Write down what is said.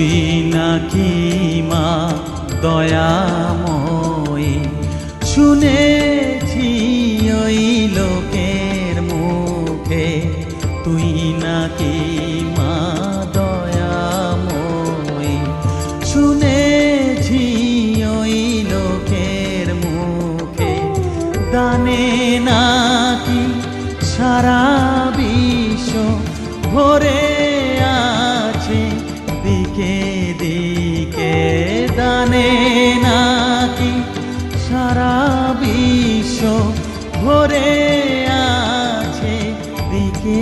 তুই নাকি মা দয়াময়ী, শুনেছি ওই লোকের মুখে তুই নাকি মা দয়াময়ী, শুনেছি ওই লোকের মুখে দানে নাকি সারা বিশ্ব ভরে আছে দিকে দিকে, দানে নাকি সারা বিশ্ব ভরে আছে দিকে